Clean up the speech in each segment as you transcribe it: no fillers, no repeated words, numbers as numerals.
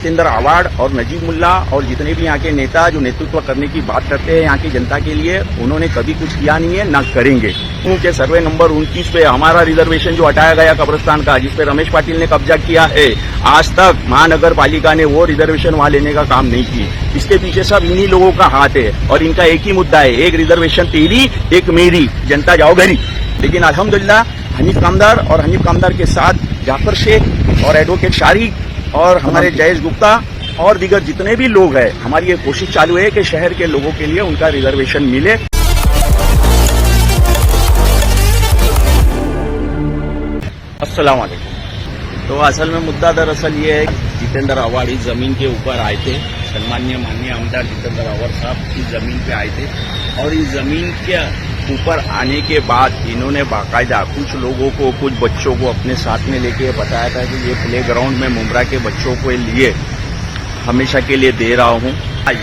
जितेंद्र आवाड़ और नजीब मुल्ला और जितने भी यहाँ के नेता जो नेतृत्व करने की बात करते हैं यहाँ की जनता के लिए, उन्होंने कभी कुछ किया नहीं है, ना करेंगे। उनके सर्वे नंबर 29 पे हमारा रिजर्वेशन जो हटाया गया कब्रिस्तान का, जिसपे रमेश पाटिल ने कब्जा किया है, आज तक महानगर पालिका ने वो रिजर्वेशन वहां लेने का काम नहीं की। इसके पीछे सब इन्हीं लोगों का हाथ है और इनका एक ही मुद्दा है, एक रिजर्वेशन तेरी एक मेरी, जनता जाओ घरी। लेकिन अल्हम्दुलिल्लाह हनीफ कामदार और हनीफ कामदार के साथ जाफर शेख और एडवोकेट शारिक और हमारे जयेश गुप्ता और दीगर जितने भी लोग हैं, हमारी ये कोशिश चालू है कि शहर के लोगों के लिए उनका रिजर्वेशन मिले। अस्सलाम वालेकुम। तो असल में मुद्दा दरअसल ये है, जितेंद्र आवाड़ इस जमीन के ऊपर आए थे, सम्माननीय माननीय आमदार जितेंद्र आवाड़ साहब इस जमीन पे आए थे और इस जमीन के ऊपर आने के बाद इन्होंने बाकायदा कुछ लोगों को, कुछ बच्चों को अपने साथ में लेके बताया था कि ये प्ले ग्राउंड में मुमरा के बच्चों के लिए हमेशा के लिए दे रहा हूं।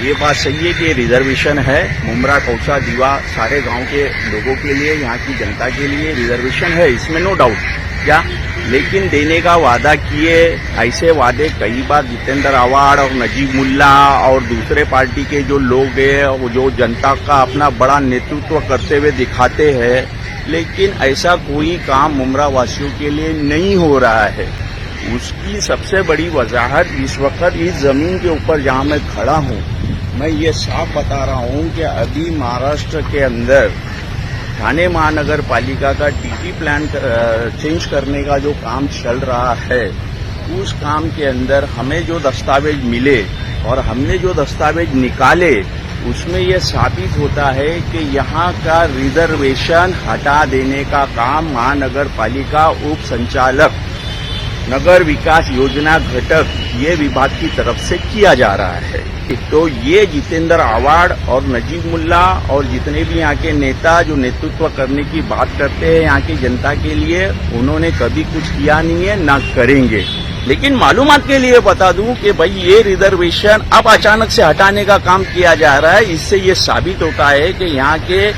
ये बात सही है कि रिजर्वेशन है, मुमरा कौसा दीवा सारे गांव के लोगों के लिए, यहाँ की जनता के लिए रिजर्वेशन है, इसमें नो डाउट क्या, लेकिन देने का वादा किए। ऐसे वादे कई बार जितेंद्र आवाड़ और नजीब मुल्ला और दूसरे पार्टी के जो लोग हैं, जो जनता का अपना बड़ा नेतृत्व करते हुए दिखाते हैं, लेकिन ऐसा कोई काम मुमरा वासियों के लिए नहीं हो रहा है। उसकी सबसे बड़ी वजाहत इस वक्त इस जमीन के ऊपर जहां मैं खड़ा हूं, मैं ये साफ बता रहा हूं कि अभी महाराष्ट्र के अंदर ठाणे महानगर पालिका का टीपी प्लान चेंज करने का जो काम चल रहा है, उस काम के अंदर हमें जो दस्तावेज मिले और हमने जो दस्तावेज निकाले, उसमें यह साबित होता है कि यहाँ का रिजर्वेशन हटा देने का काम महानगर पालिका उप संचालक नगर विकास योजना घटक ये विभाग की तरफ से किया जा रहा है। तो ये जितेंद्र आवाड़ और नजीब मुल्ला और जितने भी यहाँ के नेता जो नेतृत्व करने की बात करते हैं यहाँ की जनता के लिए, उन्होंने कभी कुछ किया नहीं है, ना करेंगे। लेकिन मालूमात के लिए बता दूं कि भाई ये रिजर्वेशन अब अचानक से हटाने का काम किया जा रहा है। इससे ये साबित होता है कि यहाँ के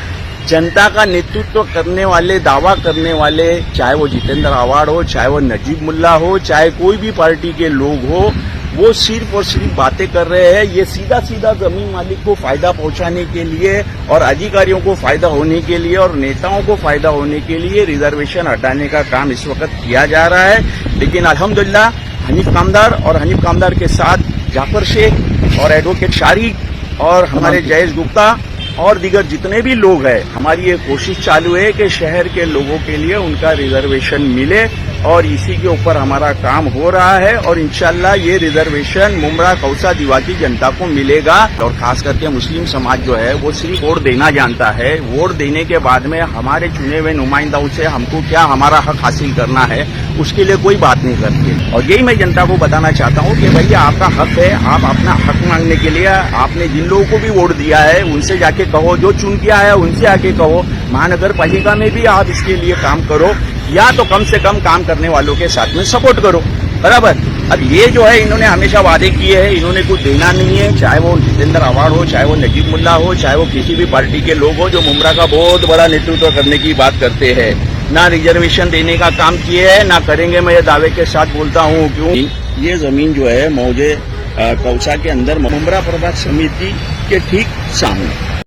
जनता का नेतृत्व करने वाले, दावा करने वाले, चाहे वो जितेंद्र आवाड़ हो, चाहे वो नजीब मुल्ला हो, चाहे कोई भी पार्टी के लोग हो, वो सिर्फ और सिर्फ बातें कर रहे हैं। ये सीधा सीधा जमीन मालिक को फायदा पहुंचाने के लिए और अधिकारियों को फायदा होने के लिए और नेताओं को फायदा होने के लिए रिजर्वेशन हटाने का काम इस वक्त किया जा रहा है। लेकिन अल्हम्दुलिल्लाह हनीफ कामदार और हनीफ कामदार के साथ जाफर शेख और एडवोकेट शारिक और हमारे जयेश गुप्ता और दीगर जितने भी लोग हैं, हमारी ये कोशिश चालू है कि शहर के लोगों के लिए उनका रिजर्वेशन मिले और इसी के ऊपर हमारा काम हो रहा है और इंशाल्लाह ये रिजर्वेशन मुमरा कौसा दीवा की जनता को मिलेगा। और खास करके मुस्लिम समाज जो है वो सिर्फ वोट देना जानता है, वोट देने के बाद में हमारे चुने हुए नुमाइंदाओं से हमको क्या हमारा हक हासिल करना है, उसके लिए कोई बात नहीं करते। और यही मैं जनता को बताना चाहता हूँ कि भैया आपका हक है, आप अपना हक मांगने के लिए आपने जिन लोगों को भी वोट दिया है उनसे जाके कहो, जो चुन के आया उनसे आके कहो, महानगर पालिका में भी आप इसके लिए काम करो या तो कम से कम काम करने वालों के साथ में सपोर्ट करो, बराबर। अब ये जो है इन्होंने हमेशा वादे किए हैं, इन्होंने कुछ देना नहीं है, चाहे वो जितेंद्र आवाड़ हो, चाहे वो नजीब मुल्ला हो, चाहे वो किसी भी पार्टी के लोग हो जो मुमरा का बहुत बड़ा नेतृत्व करने की बात करते हैं। ना रिजर्वेशन देने का काम किए हैं, ना करेंगे। मैं ये दावे के साथ बोलता हूँ, क्यों ये जमीन जो है मौजे कौसा के अंदर मुमरा प्रभाग समिति के ठीक सामने